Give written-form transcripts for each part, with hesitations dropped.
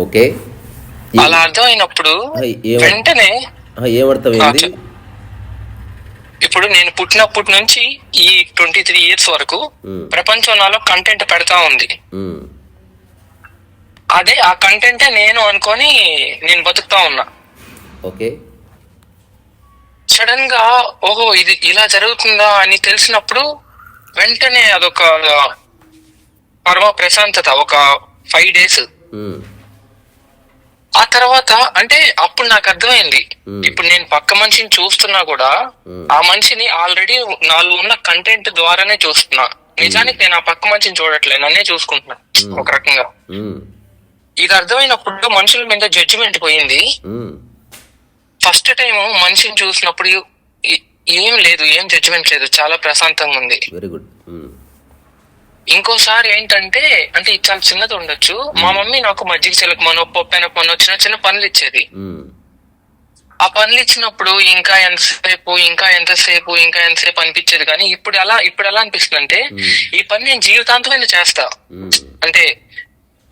Okay. అలా అర్థమైనప్పుడు ఏం వెంటనే ఏమర్థమైంది? ఇప్పుడు నేను పుట్టినప్పటి నుంచి ఈ 23 years వరకు ప్రపంచం నాలో కంటెంట్ పెడతా ఉంది. అదే ఆ కంటెంటే నేను అనుకొని నేను బతుకుతా ఉన్నా. ఓకే. సడన్ గా ఓహో ఇది ఇలా జరుగుతుందా అని తెలిసినప్పుడు వెంటనే అదొక పరమ ప్రశాంతత. ఒక 5 days. ఆ తర్వాత అంటే అప్పుడు నాకు అర్థమైంది, ఇప్పుడు నేను పక్క మనిషిని చూస్తున్నా కూడా ఆ మనిషిని ఆల్రెడీ నాలో ఉన్న కంటెంట్ ద్వారానే చూస్తున్నా. నిజానికి నేను ఆ పక్క మనిషిని చూడట్లేదు, నన్నే చూసుకుంటున్నా ఒక రకంగా. ఇది అర్థమైనప్పుడు మనుషుల మీద జడ్జిమెంట్ పోయింది. ఫస్ట్ టైం మనిషిని చూసినప్పుడు ఏం లేదు, ఏం జడ్జిమెంట్ లేదు, చాలా ప్రశాంతంగా ఉంది. Very good. ఇంకోసారి ఏంటంటే, అంటే ఇది చాలా చిన్నది ఉండొచ్చు, మా మమ్మీ నాకు మజ్జిగ చిలకమనో పప్పెనపనో చిన్న చిన్న పనులు ఇచ్చేది. ఆ పనులు ఇచ్చినప్పుడు ఇంకా ఎంతసేపు అనిపించేది. కానీ ఇప్పుడు ఎలా అనిపిస్తుంది అంటే, ఈ పని నేను జీవితాంతమైన చేస్తా. అంటే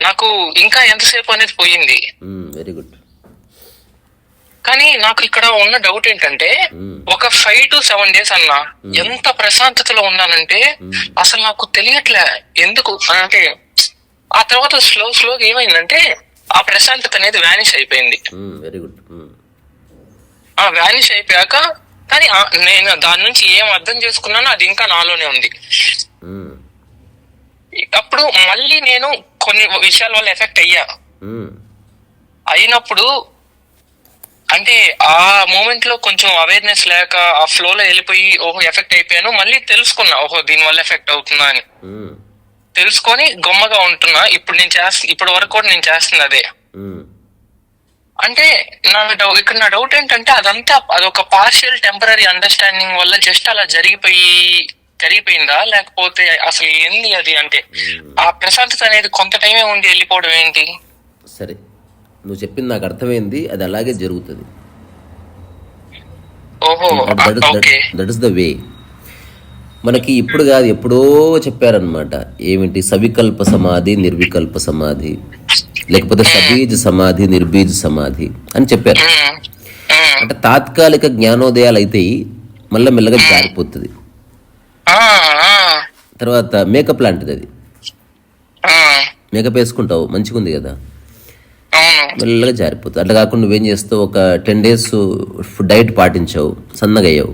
నాకు ఇంకా ఎంతసేపు అనేది పోయింది. Very good. కానీ నాకు ఇక్కడ ఉన్న డౌట్ ఏంటంటే, ఒక 5 to 7 days అన్నా ఎంత ప్రశాంతతలో ఉన్నానంటే అసలు నాకు తెలియట్లే ఎందుకు అంటే. ఆ తర్వాత స్లోగా ఏమైందంటే ఆ ప్రశాంతత అనేది వ్యానిష్ అయిపోయింది. Very good. ఆ వ్యానిష్ అయిపోయాక కానీ నేను దాని నుంచి ఏం అర్థం చేసుకున్నానో అది ఇంకా నాలోనే ఉంది. అప్పుడు మళ్ళీ నేను కొన్ని విషయాల వల్ల ఎఫెక్ట్ అయినప్పుడు అంటే ఆ మూమెంట్ లో కొంచెం అవేర్నెస్ లేక ఆ ఫ్లో లో వెళ్ళిపోయి ఓహో ఎఫెక్ట్ అయిపోయాను. మళ్ళీ తెలుసుకున్నా ఓహో దీని వల్ల ఎఫెక్ట్ అవుతుందా అని తెలుసుకొని గొమ్మగా ఉంటున్నా. ఇప్పుడు వరకు కూడా నేను చేస్తుంది అదే. అంటే ఇక్కడ నా డౌట్ ఏంటంటే, అదొక పార్షియల్ టెంపరరీ అండర్స్టాండింగ్ వల్ల జస్ట్ అలా జరిగిపోయిందా, లేకపోతే అసలు ఏంది అది? అంటే ఆ ప్రశాంతత అనేది కొంత టైమే ఉండి వెళ్ళిపోవడం ఏంటి? సరే, నువ్వు చెప్పింది నాకు అర్థమైంది. అది అలాగే జరుగుతుంది. That is the way. మనకి ఇప్పుడు కాదు, ఎప్పుడో చెప్పారనమాట. ఏమిటి? సవికల్ప సమాధి, నిర్వికల్ప సమాధి, లేకపోతే సబీజ్ సమాధి, నిర్బీజ్ సమాధి అని చెప్పారు. అంటే తాత్కాలిక జ్ఞానోదయాలు అయితే మళ్ళీ మెల్లగా జారిపోతుంది. తర్వాత మేకప్ లాంటిది అది. మేకప్ వేసుకుంటావు, మంచిగా ఉంది కదా, మెల్లగా జారిపోతుంది. అట్లా కాకుండా నువ్వేం చేస్తావు, ఒక 10 days డైట్ పాటించావు, సన్నగా అయ్యావు,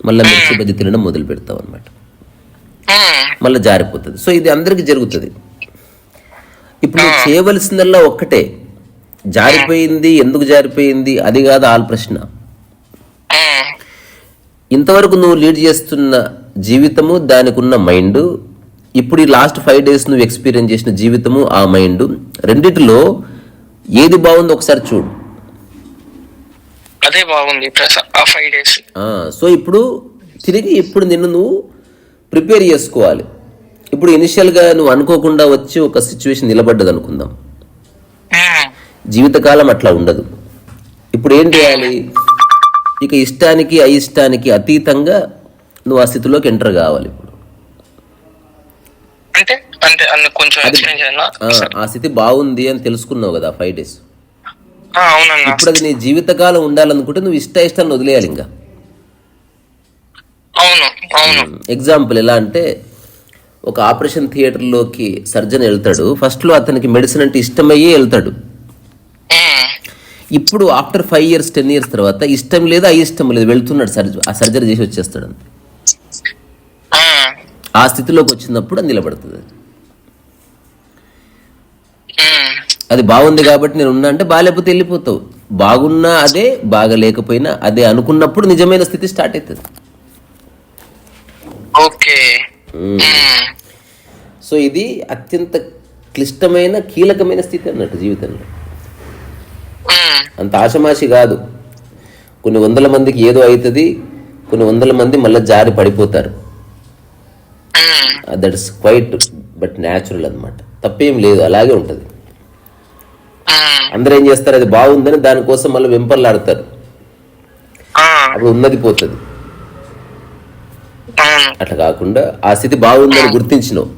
మళ్ళీ మిర్చి బజ్జి తినడం మొదలు పెడతావు అనమాట, మళ్ళీ జారిపోతుంది. సో ఇది అందరికీ జరుగుతుంది. ఇప్పుడు నువ్వు చేయవలసిందల్లా ఒక్కటే, జారిపోయింది ఎందుకు జారిపోయింది అది కాదు ఆల్ ప్రశ్న. ఇంతవరకు నువ్వు లీడ్ చేస్తున్న జీవితము, దానికి ఉన్న మైండ్, ఇప్పుడు ఈ లాస్ట్ 5 days నువ్వు ఎక్స్పీరియన్స్ చేసిన జీవితము, ఆ మైండ్, రెండిటిలో ఏది బాగుంది ఒకసారి చూడు. అదే బాగుంది ఆ 5 days. సో ఇప్పుడు నిన్ను నువ్వు ప్రిపేర్ చేసుకోవాలి. ఇప్పుడు ఇనిషియల్గా నువ్వు అనుకోకుండా వచ్చి ఒక సిచ్యువేషన్ నిలబడ్డది అనుకుందాం, జీవితకాలం అట్లా ఉండదు. ఇప్పుడు ఏం చేయాలి? ఇక ఇష్టానికి అయిష్టానికి అతీతంగా నువ్వు ఆ స్థితిలోకి ఎంటర్ కావాలి. ఇప్పుడు ఆ స్థితి బాగుంది అని తెలుసుకున్నావు కదా 5 days. ఇప్పుడు అది నీ జీవితకాలం ఉండాలనుకుంటే నువ్వు ఇష్టాన్ని వదిలేయాలి. ఇంకా ఎగ్జాంపుల్ ఎలా అంటే, ఒక ఆపరేషన్ థియేటర్లోకి సర్జన్ వెళ్తాడు. ఫస్ట్లో అతనికి మెడిసిన్ అంటే ఇష్టమయ్యే వెళ్తాడు. ఇప్పుడు ఆఫ్టర్ 5 years 10 years తర్వాత ఇష్టం లేదు, అయిష్టం లేదు, వెళ్తున్నాడు, ఆ సర్జరీ చేసి వచ్చేస్తాడు. ఆ స్థితిలోకి వచ్చినప్పుడు అది నిలబడుతుంది. అది బాగుంది కాబట్టి నేను ఉన్నా అంటే, బాగాలేకపోతే వెళ్ళిపోతావు. బాగున్నా అదే, బాగలేకపోయినా అదే అనుకున్నప్పుడు నిజమైన స్థితి స్టార్ట్ అవుతుంది. సో ఇది అత్యంత క్లిష్టమైన కీలకమైన స్థితి అన్నట్టు జీవితంలో. అంత ఆషమాషి కాదు. కొన్ని 100 మందికి ఏదో అవుతుంది, కొన్ని 100 మంది మళ్ళీ జారి పడిపోతారు. దట్స్ క్వైట్ బట్ న్యాచురల్ అనమాట. తప్పేం లేదు, అలాగే ఉంటుంది. అందరూ ఏం చేస్తారు, అది బాగుందని దానికోసం మళ్ళీ వెంపర్లాడతారు, అప్పుడు ఉన్నది పోతుంది. అట్లా కాకుండా ఆ స్థితి బాగుందని గుర్తించినావు.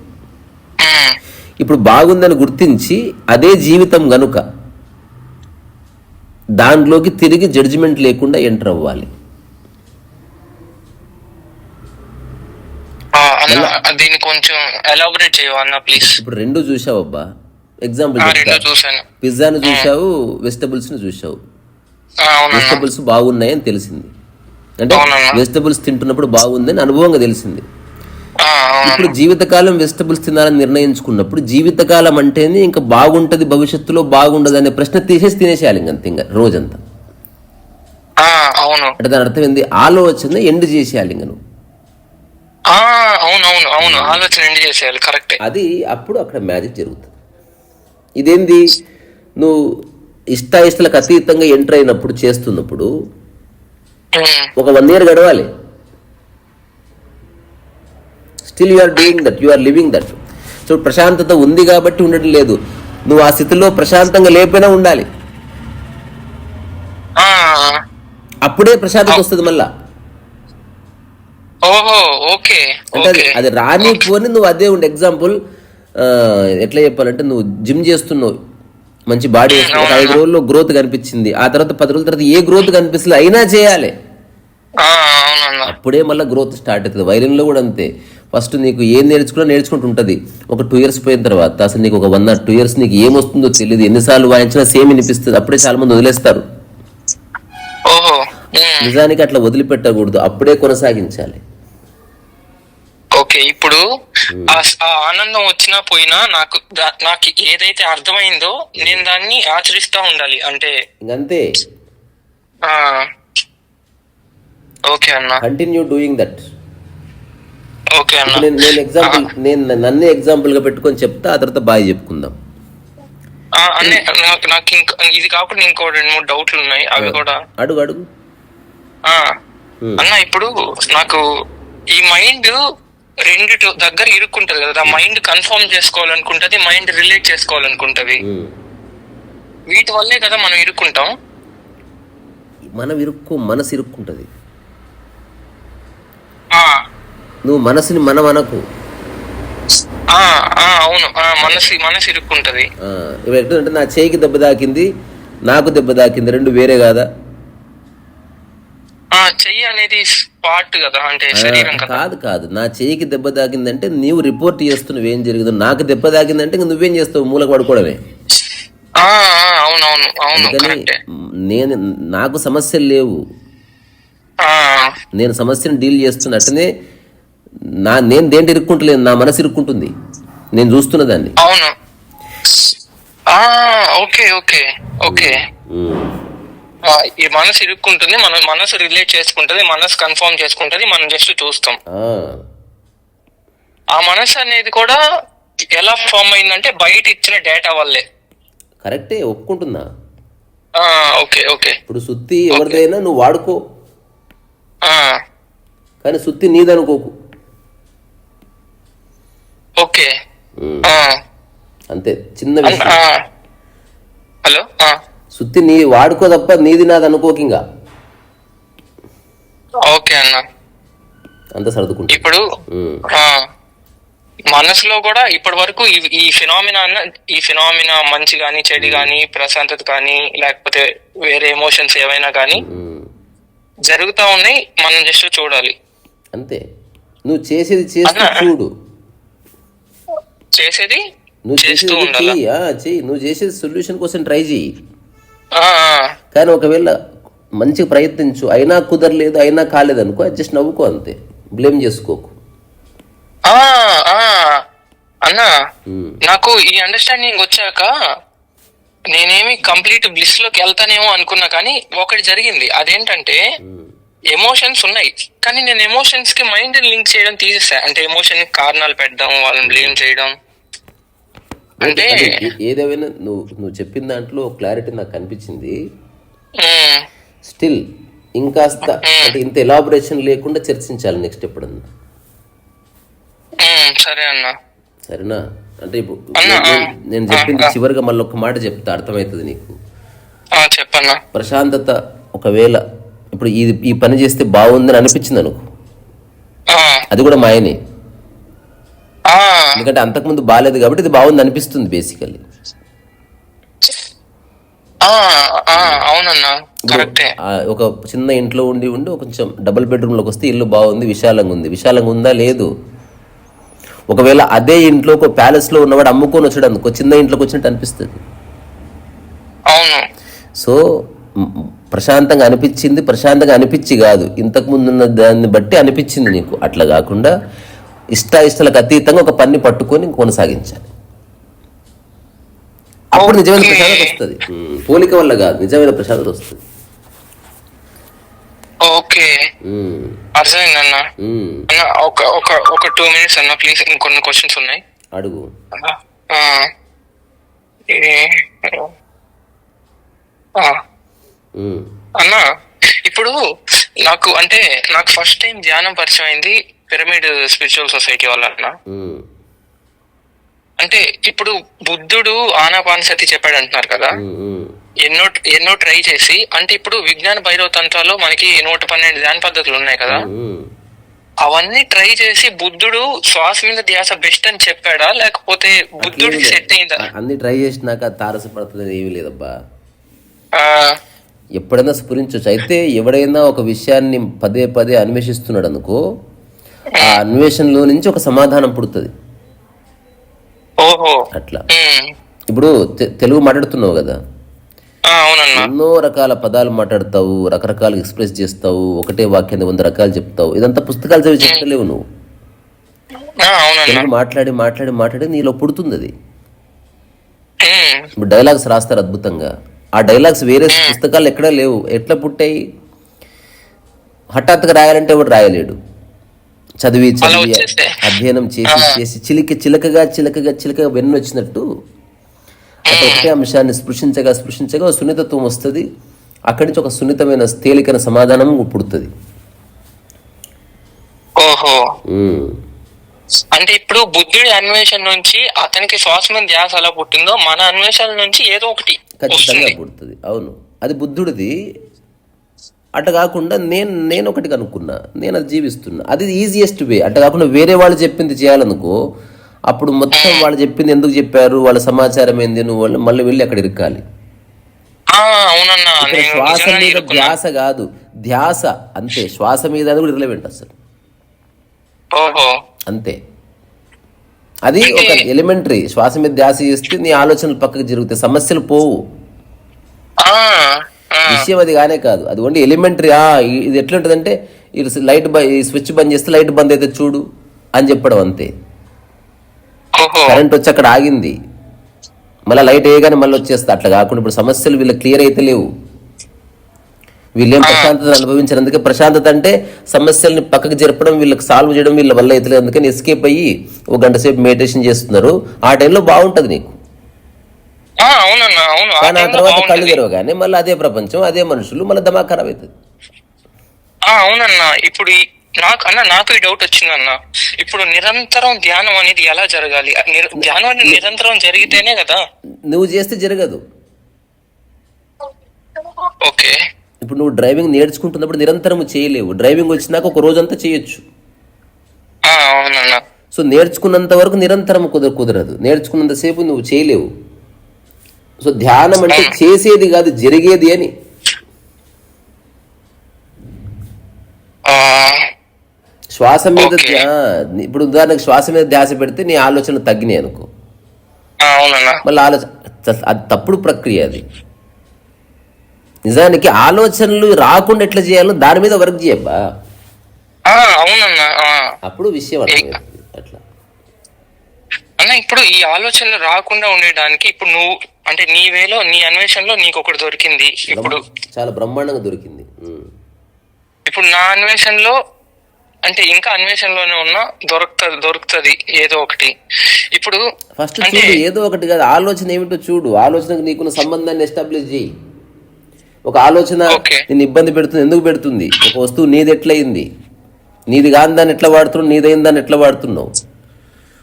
ఇప్పుడు బాగుందని గుర్తించి అదే జీవితం గనుక దాంట్లోకి తిరిగి జడ్జిమెంట్ లేకుండా ఎంటర్ అవ్వాలి. దీన్ని కొంచెం ఎలాబొరేట్ చేయవా అన్న ప్లీజ్. ఇప్పుడు రెండు చూసావు అబ్బా, ఎగ్జాంపుల్ చూసాను. పిజ్జాను చూసావు, వెజిటబుల్స్ ని చూసావు. వెజిటబుల్స్ బాగున్నాయని తెలిసింది, అంటే వెజిటబుల్స్ తింటున్నప్పుడు బాగుందని అనుభవంగా తెలిసింది. ఇప్పుడు జీవితకాలం వెజిటబుల్స్ తినాలని నిర్ణయించుకున్నప్పుడు జీవితకాలం అంటేనే ఇంకా బాగుంటది, భవిష్యత్తులో బాగుండదు అనే ప్రశ్న తీసేసి తినేసేయాలి ఇంకా రోజంతా. అంటే దాని అర్థం ఏంది, ఆలోచన ఎండ్ చేసేయాలి ఇంకా నువ్వు. ఆలోచన ఎండ్ చేసేయాలి, కరెక్ట్. అది అప్పుడు అక్కడ మ్యాజిక్ జరుగుతుంది. ఇదేంది, నువ్వు ఇష్టాయిష్టాలకు అతీతంగా ఎంటర్ అయినప్పుడు చేస్తున్నప్పుడు ఒక 1 year గడవాలి. Still you are doing that, you are living that. So ప్రశాంతత ఉంది కాబట్టి ఉండటం లేదు, నువ్వు ఆ స్థితిలో ప్రశాంతంగా లేకపోయినా ఉండాలి. అప్పుడే ప్రశాంతత వస్తుంది మళ్ళా. అంటే అది రాని పోని నువ్వు అదే ఉండే. ఎగ్జాంపుల్ ఎట్లా చెప్పాలంటే, నువ్వు జిమ్ చేస్తున్నావు, మంచి బాడీ వేస్తున్నావు, 5 రోజుల్లో గ్రోత్ కనిపించింది, ఆ తర్వాత 10 రోజుల తర్వాత ఏ గ్రోత్ కనిపిస్తుంది అయినా చేయాలి, అప్పుడే మళ్ళీ గ్రోత్ స్టార్ట్ అవుతుంది. వైలిన్లో కూడా అంతే, ఫస్ట్ నీకు ఏం నేర్చుకుంటూ ఉంటుంది. ఒక 2 years పోయిన తర్వాత అసలు నీకు ఒక 1 or 2 years నీకు ఏమొస్తుందో తెలియదు, ఎన్నిసార్లు వాయించినా సేమ్ వినిపిస్తుంది, అప్పుడే చాలా మంది వదిలేస్తారు. నిజానికి అట్లా వదిలిపెట్టకూడదు, అప్పుడే కొనసాగించాలి. ఓకే, ఇప్పుడు ఆ ఆనందం వచ్చినా పోయినా నాకు ఏదైతే అర్థమైందో నేను దాన్ని ఆచరిస్తా ఉండాలి అంటే ఇంకంతే. ఓకే అన్న, కంటిన్యూ డూయింగ్ దట్. ఓకే అన్న. నేను నన్నే ఎగ్జాంపుల్ గా పెట్టుకొని చెప్తా, ఆ తర్వాత బాయ్ చెప్పుకుందాం. నాకు ఇంకా ఇది కాకుండా ఇంకో 2-3 డౌట్లు ఉన్నాయి, అవి కూడా అడుగు. అన్న, ఇప్పుడు నాకు ఈ మైండ్ రెండిటి దగ్గర ఇరుక్కుంటది కదా, మైండ్ కన్ఫర్మ్ చేసుకోవాలనుకుంటది, మైండ్ రిలేట్ చేసుకోవాలనుకుంటది. వీటి వల్లే కదా మనం ఇరుక్కుంటాం. మనసు ఇరుక్కుంటది. నువ్వు మనసుని మనకు అవును, మనసు ఇరుక్కుంటది. ఎట్లంటే నా చేయికి దెబ్బ తాకింది, నాకు దెబ్బ తాకింది, రెండు వేరే కాదా? చెయ్యి అనేది పార్ట్ కదా, అంటే శరీరం కాదు. నా చేయికి దెబ్బ తాకిందంటే నీవు రిపోర్ట్ చేస్తున్నావు ఏం జరిగిందో, నాకు దెబ్బ తాకిందంటే నువ్వేం చేస్తావు, మూలకు పడుకోవడమే. నేను నాకు సమస్యలు లేవు, నేను సమస్యను డీల్ చేస్తున్నట్టునే నేను దేంటి ఇరుక్కుంటలేను, నా మనసు ఇరుక్కుంటుంది, నేను చూస్తున్న దాన్ని. అవును, ఓకే. ఈ మనసు ఇరుక్కుంటుంది, మన మనసు రిలేట్ చేసుకుంటది, మనసు కన్ఫర్మ్ చేసుకుంటది, మనం జస్ట్ చూస్తాం. ఆ మనసు అనేది కూడా ఎలా ఫామ్ అయిందంటే బయట ఇచ్చిన డేటా వల్లే. కరెక్టే, ఒప్పుకుంటున్నా. ఓకే. ఇప్పుడు సుత్తి ఎవరిదైనా నువ్వు వాడుకో, కానీ సుత్తి నీదనుకోకు. ఓకే, అంతే, చిన్న విషయం. హలో, సుత్తి నీ వాడుకో తప్ప నీది నాది అనుకోకి. ఇంకా ఓకే అన్న, అంత సర్దుకుంటా. ఇప్పుడు మనసులో కూడా ఇప్పటి వరకు ఈ ఫినామినా మంచి గాని చెడు గాని ప్రశాంతత కానీ లేకపోతే వేరే ఎమోషన్స్ ఏవైనా కానీ జరుగుతా ఉన్నాయి, మనం జస్ట్ చూడాలి అంతే. నువ్వు చేసేది చేస్తూ చూడు, నువ్వు చేసేది సొల్యూషన్ కోసం ట్రై చేయి. కానీ ఒకవేళ మంచిగా ప్రయత్నించు, అయినా కుదరలేదు, అయినా కాలేదు అనుకో, జస్ట్ నవ్వుకో, అంతే, బ్లేమ్ చేసుకోకు. అన్నా, నాకు ఈ అండర్స్టాండింగ్ వచ్చాక నేనేమి కంప్లీట్ బ్లిస్ లోకి వెళ్తానేమో అనుకున్నా, కానీ ఒకటి జరిగింది. అదేంటంటే ఎమోషన్స్ ఉన్నాయి, కానీ నేను ఎమోషన్స్ కి మైండ్ లింక్ చేయడం తీసేసా. అంటే ఎమోషన్ కారణాలు పెట్టడం, వాళ్ళని బ్లేమ్ చేయడం. అంటే ఏదేమైనా నువ్వు చెప్పిన దాంట్లో క్లారిటీ నాకు కనిపించింది. స్టిల్ ఇంకాస్త అంటే ఇంత ఎలాబొరేషన్ లేకుండా చర్చించాలి నెక్స్ట్ ఎప్పుడన్నా. సరే అన్న, సరేనా? అంటే ఇప్పుడు నేను చెప్పింది చివరిగా మళ్ళీ ఒక మాట చెప్తా, అర్థమవుతుంది నీకు. చెప్పన్నా. ప్రశాంతత ఒకవేళ ఇప్పుడు ఈ పని చేస్తే బాగుందని అనిపించింది అనుకో, అది కూడా మాయనే. ఆ, ఎందుకంటే అంతకుముందు బాగాలేదు కాబట్టి ఇది బాగుంది అనిపిస్తుంది బేసికల్లీ. ఆ, ఆ, అవునన్నా, కరెక్టే. ఒక చిన్న ఇంట్లో ఉండి ఉండి కొంచెం డబుల్ బెడ్రూమ్లోకి వస్తే ఇల్లు బాగుంది, విశాలంగా ఉంది. విశాలంగా ఉందా? లేదు. ఒకవేళ అదే ఇంట్లో ఒక ప్యాలెస్లో ఉన్నవాడు అమ్ముకొని వచ్చాడు అందుకో చిన్న ఇంట్లోకి వచ్చినట్టు అనిపిస్తుంది. అవును. సో ప్రశాంతంగా అనిపించింది, ప్రశాంతంగా అనిపించి కాదు, ఇంతకుముందు ఉన్న దాన్ని బట్టి అనిపించింది నీకు. అట్లా కాకుండా ఇష్టాలకు అతీతంగా ఒక పని పట్టుకొని కొనసాగించాలి. అప్పుడు నిజమైన ప్రశాంతత వస్తుంది. పోలిక వల్ల కాదు, నిజమైన ప్రశాంతత వస్తుంది. ఓకే, అర్థమైందన్న. అన్న ఒక 2 minutes అన్న ప్లీజ్, ఇంకొన్ని క్వశ్చన్స్ ఉన్నాయి, అడుగు. అన్న ఇప్పుడు నాకు ఫస్ట్ టైం ధ్యానం పరిచయం అయింది పిరమిడ్ స్పిరిచువల్ సొసైటీ వల్ల అన్న. అంటే ఇప్పుడు బుద్ధుడు ఆనాపానసతి చెప్పాడు అంటున్నారు కదా, ఎన్నో ట్రై చేసి. అంటే ఇప్పుడు విజ్ఞాన భైరవ తంత్రాలో మనకి 112 ధ్యాన పద్ధతులు ఉన్నాయి కదా, అవన్నీ ట్రై చేసి బుద్ధుడు శ్వాస మీద ధ్యాస బెస్ట్ అని చెప్పాడా, లేకపోతే బుద్ధుడికి సెట్ అయిందా? అన్ని ట్రై చేసినాక తారసపడుతుంది ఏమీ లేదబ్బా. ఎప్పుడైనా స్ఫురించవచ్చు. అయితే ఎవడైనా ఒక విషయాన్ని పదే పదే అన్వేషిస్తున్నాడు అనుకో, ఆ అన్వేషణలో నుంచి ఒక సమాధానం పుడుతుంది. అట్లా. ఇప్పుడు తెలుగు మాట్లాడుతున్నావు కదా, ఎన్నో రకాల పదాలు మాట్లాడతావు, రకరకాలుగా ఎక్స్ప్రెస్ చేస్తావు, ఒకటే వాక్యాన్ని 100 రకాలు చెప్తావు. ఇదంతా పుస్తకాలు చదివి చెప్తలేవు నువ్వు. తెలుగు మాట్లాడి మాట్లాడి మాట్లాడి నీలో పుడుతుంది అది. ఇప్పుడు డైలాగ్స్ రాస్తారు అద్భుతంగా, ఆ డైలాగ్స్ వేరే పుస్తకాలు ఎక్కడా లేవు. ఎట్లా పుట్టాయి? హఠాత్తుగా రాయాలంటే ఎవడు రాయలేడు. చదివి అధ్యయనం చేసి చిలకగా వెన్ను వచ్చినట్టు అటు ఒకటే అంశాన్ని స్పృశించగా సున్నితత్వం వస్తుంది. అక్కడి నుంచి ఒక సున్నితమైన తేలికైన సమాధానం పుడుతుంది. ఓహో, అంటే ఇప్పుడు బుద్ధుడి అన్వేషణ నుంచి అతనికి శ్వాస మీద ధ్యాస ఎలా పుట్టిందో మన అన్వేషణ నుంచి ఏదో ఒకటి ఖచ్చితంగా పుడుతుంది. అవును, అది బుద్ధుడిది. అట్ట కాకుండా నేను ఒకటి కనుక్కున్నా, నేను అది జీవిస్తున్నా, అది ఈజియెస్ట్ వే. అట్ట కాకుండా వేరే వాళ్ళు చెప్పింది చేయాలనుకో, అప్పుడు మొత్తం వాళ్ళు చెప్పింది ఎందుకు చెప్పారు, వాళ్ళ సమాచారం ఏంది, నువ్వు వాళ్ళు మళ్ళీ వెళ్ళి అక్కడ ఇరకాలి. శ్వాస మీద ధ్యాస కాదు, ధ్యాస అంతే. శ్వాస మీద అది కూడా ఇర్లెవెంట్ అసలు, అంతే. అది ఒక ఎలిమెంటరీ. శ్వాస మీద ధ్యాస చేస్తే నీ ఆలోచనలు పక్కకు జరుగుతాయి, సమస్యలు పోవు. విషయం అది కానే కాదు, అది ఓన్లీ ఎలిమెంటరీ. ఇది ఎట్లుంటుందంటే, లైట్ స్విచ్ బంద్ చేస్తే లైట్ బంద్ అయితే చూడు అని చెప్పడం, అంతే. కరెంట్ వచ్చి అక్కడ ఆగింది, మళ్ళీ లైట్ వేయగానే మళ్ళీ వచ్చేస్తా. అట్లా కాకుండా ఇప్పుడు సమస్యలు వీళ్ళ క్లియర్ అయితే లేవు, వీళ్ళేం ప్రశాంతత అనుభవించారు. అందుకే ప్రశాంతత అంటే సమస్యల్ని పక్కకు జరపడం, వీళ్ళకి సాల్వ్ చేయడం వీళ్ళ వల్ల అయితే లేదు. అందుకని ఎస్కేప్ అయ్యి 1 గంట సేపు మెడిటేషన్ చేస్తున్నారు. ఆ టైంలో బాగుంటది నీకు. కానీ ఆ తర్వాత కళ్ళు తెరవగానే మళ్ళీ అదే ప్రపంచం, అదే మనుషులు, మళ్ళీ దమాక్ ఖరాబ్ అవుతుంది. అవునన్నా, ఇప్పుడు నాకు ఈ డౌట్ వచ్చిందన్న. ఇప్పుడు నిరంతరం ధ్యానం అనేది ఎలా జరగాలి? ధ్యానం అనేది నిరంతరం జరిగితేనే కదా. నువ్వు చేస్తే జరగదు. ఓకే, ఇప్పుడు నువ్వు డ్రైవింగ్ నేర్చుకుంటున్నప్పుడు నిరంతరం చేయలేవు. డ్రైవింగ్ వచ్చినాక ఒక రోజంతా చేయొచ్చు. అవునన్నా. సో నేర్చుకున్నంత వరకు నిరంతరం కుదరదు, నేర్చుకున్నంతసేపు నువ్వు చేయలేవు. సో ధ్యానం అంటే చేసేది కాదు, జరిగేది అని. శ్వాస మీద ఇప్పుడు ఉదాహరణకు శ్వాస మీద ధ్యాస పెడితే నీ ఆలోచనలు తగ్గినాయి అనుకో, మళ్ళీ అది తప్పుడు ప్రక్రియ. అది నిజానికి ఆలోచనలు రాకుండా ఎట్లా చేయాలో దాని మీద వర్క్ చేయబ్బా, అప్పుడు విషయం అర్థమవుతుంది. అట్లా అన్న, ఇప్పుడు ఈ ఆలోచనలు రాకుండా ఉండడానికి ఇప్పుడు నువ్వు అంటే నీ వేలో, నీ అన్వేషణలో నీకు ఒకటి దొరికింది. ఇప్పుడు చాలా బ్రహ్మాండంగా దొరికింది. ఇప్పుడు నా అన్వేషణలో అంటే ఇంకా అన్వేషణలోనే ఉన్నా, దొరుకుతుంది ఏదో ఒకటి. ఇప్పుడు ఫస్ట్ చూడు, ఏదో ఒకటి కాదు, ఆలోచన ఏమిటో చూడు. ఆలోచనకు నీకున్న సంబంధాన్ని ఎస్టాబ్లిష్ చేయి. ఒక ఆలోచన నేను ఇబ్బంది పెడుతుంది, ఎందుకు పెడుతుంది? ఒక వస్తువు నీది ఎట్లయింది, నీది కాని దాన్ని ఎట్లా వాడుతున్నావు, నీదైన దాన్ని ఎట్లా వాడుతున్నావు,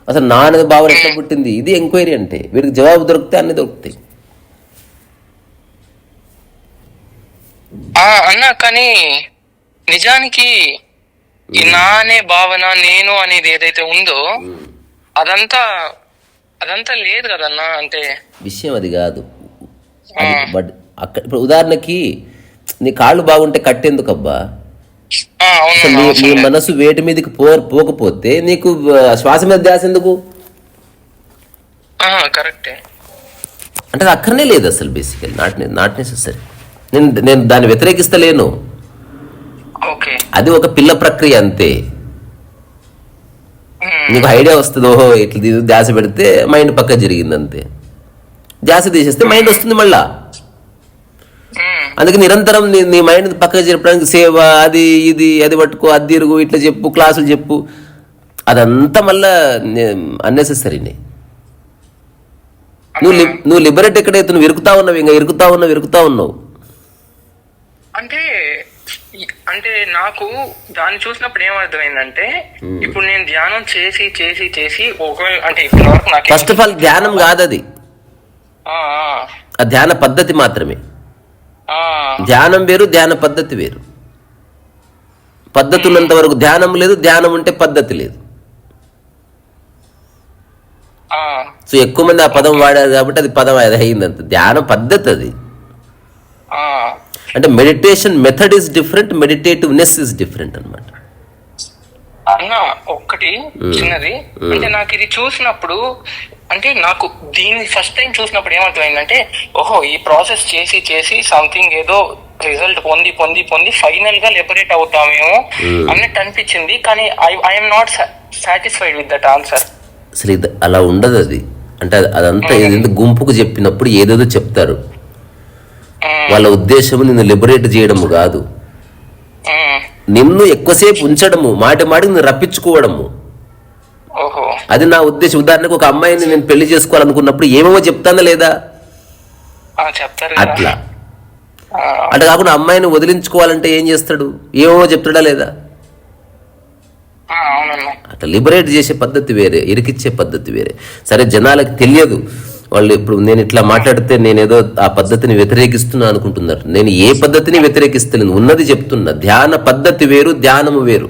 అసలు నా అనేది భావన ఎట్లా పుట్టింది? ఇది ఎంక్వైరీ అంటే. వీడికి జవాబు దొరికితే అన్ని దొరుకుతాయి. అన్నా, కానీ నిజానికి ఈ నా అనే భావన, నేను అనేది ఏదైతే ఉందో అదంతా అదంతా లేదు కదన్నా. అంటే విషయం అది కాదు. బట్ అక్కడ ఇప్పుడు ఉదాహరణకి నీ కాళ్ళు బాగుంటే కట్టేందుకబ్బా? అసలు నీ మనసు వేటి మీదకి పోకపోతే నీకు శ్వాస మీద ధ్యాస ఎందుకు? కరెక్టే. అంటే అది అక్కడనే లేదు అసలు. బేసికల్ నాట్ నెసెసరీ. నేను దాన్ని వ్యతిరేకిస్తలేను. అది ఒక పిల్ల ప్రక్రియ అంతే. నీకు ఐడియా వస్తుంది, ఓహో ఇట్లా ధ్యాస పెడితే మైండ్ పక్క జరిగింది అంతే. ధ్యాస తీసేస్తే మైండ్ వస్తుంది మళ్ళా. అందుకే నిరంతరం నీ మైండ్ పక్కకు జరపడానికి సేవ, అది ఇది, అది పట్టుకో, అది తిరుగు, ఇట్లా చెప్పు, క్లాసులు చెప్పు, అదంతా మళ్ళా అన్నెసెసరీనే. నువ్వు లిబరేట్ ఎక్కడైతే నువ్వు ఇరుకుతా ఉన్నావు. అంటే నాకు దాన్ని చూసినప్పుడు ఏమర్థమైందంటే, ఇప్పుడు నేను ధ్యానం చేసి చేసి చేసి ఒకవేళ అంటే ఇప్పటి వరకు నాకు ఫస్ట్ ఆఫ్ ఆల్ ధ్యానం కాదు అది, ఆ ధ్యాన పద్ధతి మాత్రమే. ధ్యానం వేరు, ధ్యాన పద్ధతి వేరు. పద్ధతి ఉన్నంత వరకు ధ్యానం లేదు, ధ్యానం ఉంటే పద్ధతి లేదు. సో ఎక్కువ మంది ఆ పదం వాడారు కాబట్టి అది పదం అది అయిందంత. ధ్యాన పద్ధతి అది. అంటే meditation method is different, meditativeness is different అనమాట. అన్న ఒక్కటి చిన్నది, అంటే నాకు ఇది చూసినప్పుడు, అంటే నాకు దీన్ని ఫస్ట్ టైం చూసినప్పుడు ఏమర్థమైందంటే, ఓహో ఈ ప్రాసెస్ చేసి చేసి సంథింగ్ ఏదో రిజల్ట్ పొంది పొంది పొంది ఫైనల్ గా లిబరేట్ అవుతామేమో అన్నట్టు అనిపించింది. కానీ I'm not satisfied with that answer. అసలు ఇది అలా ఉండదు. అది అంటే అదంతా ఏదైతే గుంపుకు చెప్పినప్పుడు ఏదేదో చెప్తారు. వాళ్ళ ఉద్దేశం నిన్ను లిబరేట్ చేయడము కాదు, నిన్ను ఎక్కువసేపు ఉంచడము, మాటికి నిన్ను రప్పించుకోవడము. అది నా ఉద్దేశం. ఉదాహరణకు ఒక అమ్మాయిని నేను పెళ్లి చేసుకోవాలనుకున్నప్పుడు ఏమేమో చెప్తానా లేదా? అట్లా. అంటే కాకుండా అమ్మాయిని వదిలించుకోవాలంటే ఏం చేస్తాడు? ఏమేమో చెప్తాడా లేదా? అట్లా లిబరేట్ చేసే పద్ధతి వేరే, ఇరికిచ్చే పద్ధతి వేరే. సరే జనాలకు తెలియదు. వాళ్ళు ఇప్పుడు నేను ఇట్లా మాట్లాడితే నేనేదో ఆ పద్ధతిని వ్యతిరేకిస్తున్నా అనుకుంటున్నారు. నేను ఏ పద్ధతిని వ్యతిరేకిస్తలేను, ఉన్నది చెప్తున్నా. ధ్యాన పద్ధతి వేరు, ధ్యానము వేరు.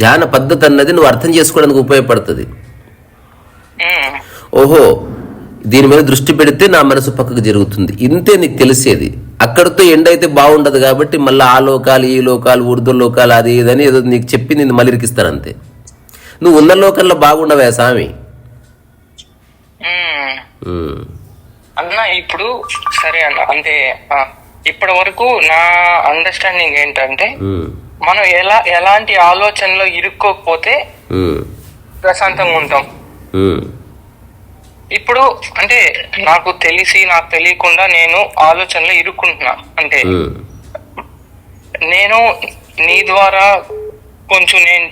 ధ్యాన పద్ధతి అన్నది నువ్వు అర్థం చేసుకోవడానికి ఉపయోగపడుతుంది. ఓహో దీని మీద దృష్టి పెడితే నా మనసు పక్కకు జరుగుతుంది, ఇంతే నీకు తెలిసేది. అక్కడితో ఎండ్ అయితే బాగుండదు కాబట్టి మళ్ళీ ఆ లోకాలు, ఈ లోకాలు, ఉర్దూ లోకాలు, అది ఇదని ఏదో నీకు చెప్పి నిన్ను మళ్ళీ ఇరికిస్తారు అంతే. నువ్వు ఉన్న లోకల్లో బాగుండవే స్వామి. అన్న ఇప్పుడు సరే అన్న, అంటే ఇప్పటి వరకు నా అండర్స్టాండింగ్ ఏంటంటే, మనం ఎలాంటి ఆలోచనలో ఇరుక్కోకపోతే ప్రశాంతంగా ఉంటాం. ఇప్పుడు అంటే నాకు తెలియకుండా నేను ఆలోచనలో ఇరుక్కుంటున్నా. అంటే నేను నీ ద్వారా కొంచెం నేను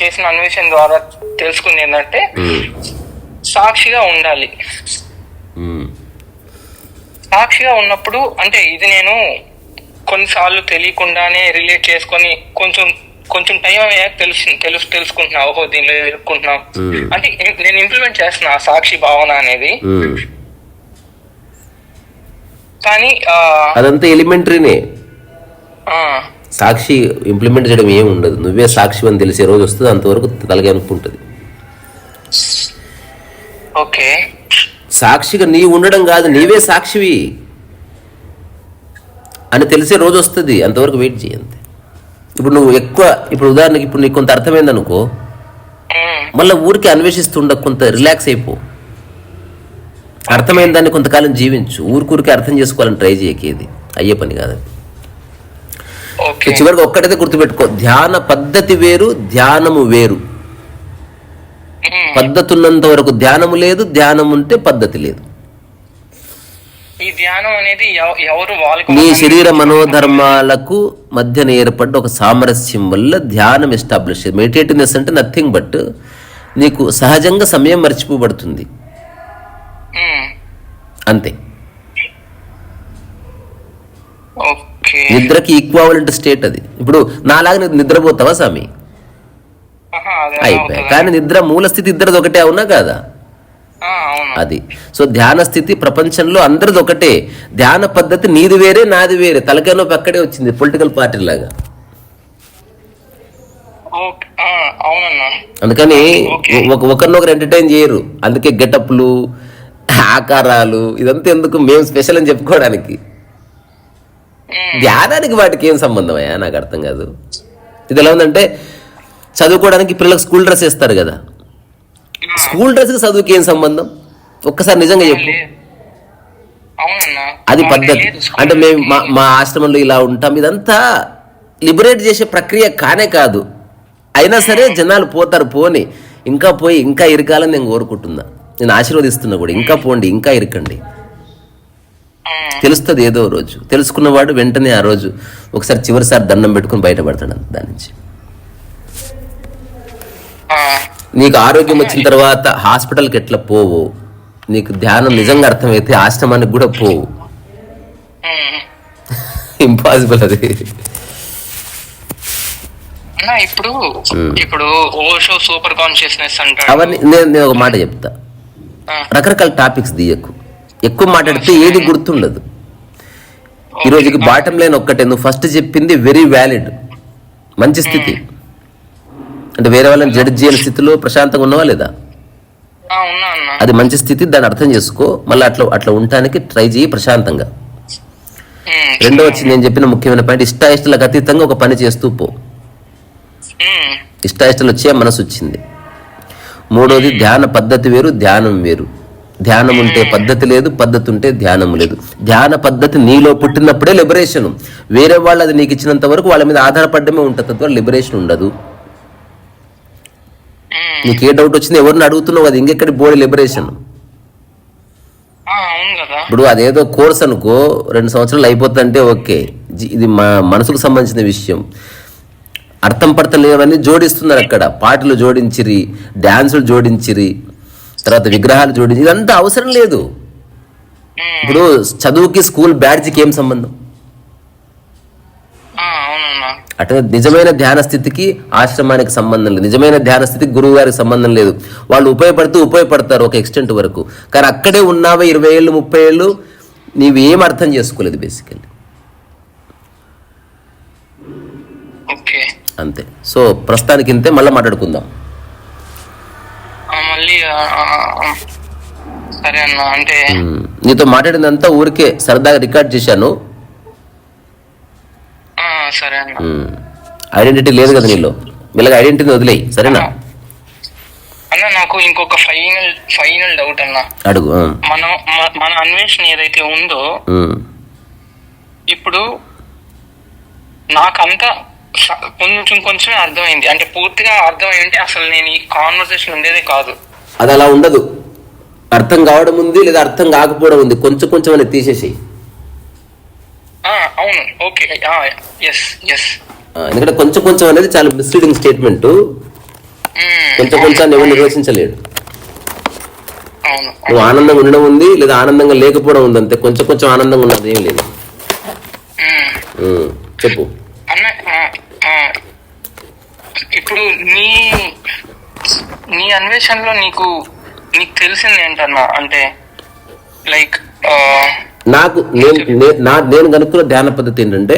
చేసిన అన్వేషణ ద్వారా తెలుసుకుంది ఏంటంటే, సాక్షిగా ఉండాలి. సాక్షిగా ఉన్నప్పుడు అంటే ఇది నేను కొన్నిసార్లు తెలియకుండానే రిలేట్ చేసుకొని కొంచెం టైం అయ్యాక తెలుసుకుంటున్నా, ఓహో దీనిలో ఎదుర్కొంటున్నా. అంటే నేను ఇంప్లిమెంట్ చేస్తున్నా సాక్షి భావన అనేది. కానీ అదంతా ఎలిమెంటరీనే. సాక్షి ఇంప్లిమెంట్ చేయడం ఏమి ఉండదు. నువ్వే సాక్షి అని తెలిసే రోజు వస్తుంది, అంతవరకు తలగా అనుకుంటుంది. ఓకే, సాక్షిగా నీ ఉండడం కాదు, నీవే సాక్షివి అని తెలిసే రోజు వస్తుంది, అంతవరకు వెయిట్ చేయంతే. ఇప్పుడు నువ్వు ఎక్కువ, ఇప్పుడు ఉదాహరణకి ఇప్పుడు నీకు కొంత అర్థమైంది అనుకో, మళ్ళీ ఊరికి అన్వేషిస్తుండ, కొంత రిలాక్స్ అయిపో. అర్థమైన దాన్ని కొంతకాలం జీవించు. ఊరికి అర్థం చేసుకోవాలని ట్రై చేయకేది అయ్యే పని కాదు. చివరికి ఒక్కటైతే గుర్తుపెట్టుకో, ధ్యాన పద్ధతి వేరు, ధ్యానము వేరు. పద్ధతి ఉన్నంత వరకు ధ్యానము లేదు, ధ్యానం ఉంటే పద్ధతి లేదు. ఈ ధ్యానం అనేది ఎవరు నీ శరీర మనోధర్మాలకు మధ్యన ఏర్పడ్డ ఒక సామరస్యం వల్ల ధ్యానం ఎస్టాబ్లిష్. మెడిటేటివ్నెస్ అంటే నథింగ్ బట్ నీకు సహజంగా సమయం మర్చిపోబడుతుంది అంతే. నిద్రకి ఈక్వాలెంట్ స్టేట్ అది. ఇప్పుడు నాలాగా నువ్వు నిద్రపోతావా స్వామి? అయిపోయా. కానీ నిద్ర మూల స్థితి ఇద్దరిది ఒకటే, అవునా కాదా? అది. సో ధ్యాన స్థితి ప్రపంచంలో అందరిది ఒకటే. ధ్యాన పద్ధతి నీది వేరే, నాది వేరే. తలకాయలో అక్కడే వచ్చింది, పొలిటికల్ పార్టీ లాగా. అవునన్నా. అందుకని ఒకరినొకరు ఎంటర్టైన్ చేయరు. అందుకే గెటప్లు, ఆకారాలు ఇదంతా ఎందుకు, మేము స్పెషల్ అని చెప్పుకోవడానికి. ధ్యానానికి వాటికి ఏం సంబంధం అయ్యా, నాకు అర్థం కాదు. ఇది ఎలా ఉందంటే, చదువుకోవడానికి పిల్లలకు స్కూల్ డ్రెస్ వేస్తారు కదా, స్కూల్ డ్రెస్కి చదువుకి ఏం సంబంధం? ఒక్కసారి నిజంగా చెప్పు. అది పద్ధతి అంటే మేము మా ఆశ్రమంలో ఇలా ఉంటాం, ఇదంతా లిబరేట్ చేసే ప్రక్రియ కానే కాదు. అయినా సరే జనాలు పోతారు, పోని ఇంకా పోయి ఇంకా ఇరకాలని నేను కోరుకుంటున్నా, నేను ఆశీర్వదిస్తున్నా కూడా. ఇంకా పోండి, ఇంకా ఇరకండి, తెలుస్తుంది ఏదో రోజు. తెలుసుకున్నవాడు వెంటనే ఆ రోజు ఒకసారి చివరిసారి దండం పెట్టుకుని బయటపడతాడు దాని నుంచి. నీకు ఆరోగ్యం వచ్చిన తర్వాత హాస్పిటల్కి ఎట్లా పోవు, నీకు ధ్యానం నిజంగా అర్థమైతే ఆశ్రమానికి కూడా పోవు. ఇంపాసిబుల్ అది. ఇప్పుడు ఓషో సూపర్ కాన్షియస్నెస్ అంటారు. అవన్నీ నేను ఒక మాట చెప్తా, రకరకాల టాపిక్స్ తీయకు, ఎక్కువ మాట్లాడితే ఏది గుర్తుండదు. ఈ రోజుకి బాటం లైన్ ఒక్కటే, నువ్వు ఫస్ట్ చెప్పింది వెరీ వ్యాలిడ్, మంచి స్థితి. అంటే వేరే వాళ్ళని జడ్జ్ చేయని స్థితిలో ప్రశాంతంగా ఉన్నావా లేదా, అది మంచి స్థితి. దాన్ని అర్థం చేసుకో, మళ్ళీ అట్లా ఉండటానికి ట్రై చేయి ప్రశాంతంగా. రెండో వచ్చి నేను చెప్పిన ముఖ్యమైన పాయింట్, ఇష్టాయిష్టాలకు అతీతంగా ఒక పని చేస్తూ పో. ఇష్టాయిష్టాలు వచ్చే మనసు వచ్చింది. మూడోది, ధ్యాన పద్ధతి వేరు, ధ్యానం వేరు. ధ్యానం ఉంటే పద్ధతి లేదు, పద్ధతి ఉంటే ధ్యానం లేదు. ధ్యాన పద్ధతి నీలో పుట్టినప్పుడే లిబరేషన్. వేరే వాళ్ళు అది నీకు ఇచ్చినంత వరకు వాళ్ళ మీద ఆధారపడమే ఉంటుంది, తద్వారా లిబరేషన్ ఉండదు. నీకు ఏ డౌట్ వచ్చింది, ఎవరిని అడుగుతున్నావు, అది ఇంకెక్కడి బోర్డు లిబరేషన్. ఇప్పుడు అదేదో కోర్స్ అనుకో, 2 సంవత్సరాలు అయిపోతుందంటే ఓకే, ఇది మా మనసుకు సంబంధించిన విషయం. అర్థం పడతం లేవన్నీ జోడిస్తున్నారు అక్కడ, పాటలు జోడించిరి, డ్యాన్సులు జోడించిరి, తర్వాత విగ్రహాలు జోడించి, ఇదంతా అవసరం లేదు. ఇప్పుడు చదువుకి స్కూల్ బ్యాడ్జ్కి ఏం సంబంధం? అట్లా నిజమైన ధ్యాన స్థితికి ఆశ్రమానికి సంబంధం లేదు, నిజమైన ధ్యాన స్థితికి గురువు గారికి సంబంధం లేదు. వాళ్ళు ఉపయోగపడతారు ఒక ఎక్స్టెంట్ వరకు, కానీ అక్కడే ఉన్నావే 20 ఏళ్ళు 30 ఏళ్ళు నీవు ఏం అర్థం చేసుకోలేదు బేసికల్లీ. అంతే. సో ప్రస్తుతానికి ఇంతే, మళ్ళీ మాట్లాడుకుందాం. నీతో మాట్లాడిందంతా ఊరికే సరదాగా రికార్డ్ చేశాను. ఐడెంటిటీ లేదు కదా నీలో, వీళ్ళకి ఐడెంటిటీ వదిలేయి, సరేనా? అన్న నాకు ఇంకొక ఫైనల్ డౌట్ అన్న, అడుగు. మన అన్వేషణ ఏదైతే ఉందో, ఇప్పుడు నాకంతా కొంచెం అర్థమైంది, అంటే పూర్తిగా అర్థమై ఉంటే అసలు నేను ఈ కాన్వర్సేషన్ ఉండేదే కాదు. అది అలా ఉండదు, అర్థం కావడం ఉంది లేదా అర్థం కాకపోవడం ఉంది, కొంచెం అనేది తీసేసి. అవును, ఓకే, ఎందుకంటే కొంచెం అనేది చాలా మిస్లీడింగ్ స్టేట్మెంట్. కొంచెం ఎవరు నిర్వచించలేడు. నువ్వు ఆనందంగా ఉండడం ఉంది లేదా ఆనందంగా లేకపోవడం ఉంది, అంతే. కొంచెం ఆనందంగా ఉన్నది ఏం లేదు. చెప్పు. ఇప్పుడు నీ అన్వేషణలో నీకు తెలిసింది ఏంటన్నా, అంటే లైక్ నాకు నేను కనుక్కున్న ధ్యాన పద్ధతి ఏంటంటే,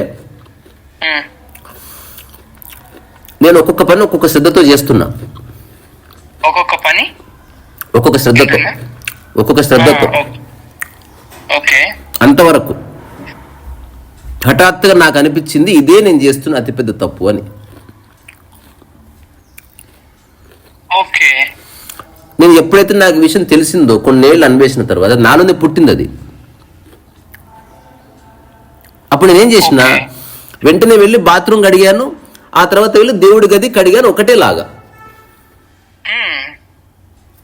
నేను ఒక్కొక్క పని ఒక్కొక్క శ్రద్ధతో చేస్తున్నా. ఒక్కొక్క శ్రద్ధతో అంతవరకు. హఠాత్తుగా నాకు అనిపించింది ఇదే నేను చేస్తున్న అతిపెద్ద తప్పు అని. నేను ఎప్పుడైతే నాకు విషయం తెలిసిందో, కొన్నేళ్ళు అన్వేషణ తర్వాత నాలోనే పుట్టింది అది. అప్పుడు నేనేం చేసిన, వెంటనే వెళ్ళి బాత్రూమ్ కడిగాను, ఆ తర్వాత వెళ్ళి దేవుడి గది కడిగాను, ఒకటే లాగా.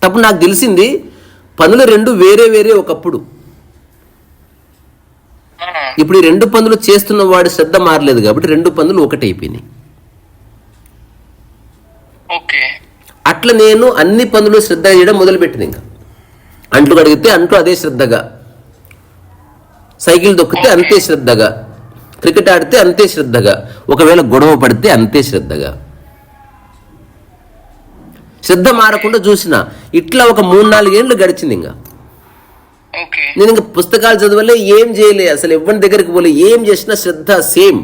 అప్పుడు నాకు తెలిసింది పనులు 2 వేరే ఒకప్పుడు. ఇప్పుడు ఈ 2 పనులు చేస్తున్న వాడి శ్రద్ధ మారలేదు కాబట్టి 2 పనులు ఒకటైపోయినాయి. అట్లా నేను అన్ని పనులు శ్రద్ధ చేయడం మొదలుపెట్టింది. ఇంకా అంట్లు కడిగితే అంట్లు అదే శ్రద్ధగా, సైకిల్ దొక్కితే అంతే శ్రద్ధగా, క్రికెట్ ఆడితే అంతే శ్రద్ధగా, ఒకవేళ గొడవ పడితే అంతే శ్రద్ధగా. శ్రద్ధ మారకుండా చూసిన. ఇట్లా ఒక 3-4 ఏళ్ళు గడిచింది. ఇంకా నేను ఇంకా పుస్తకాలు చదవలే, ఏం చేయలే, అసలు ఎవరి దగ్గరికి పోలే, ఏం చేసినా శ్రద్ధ సేమ్.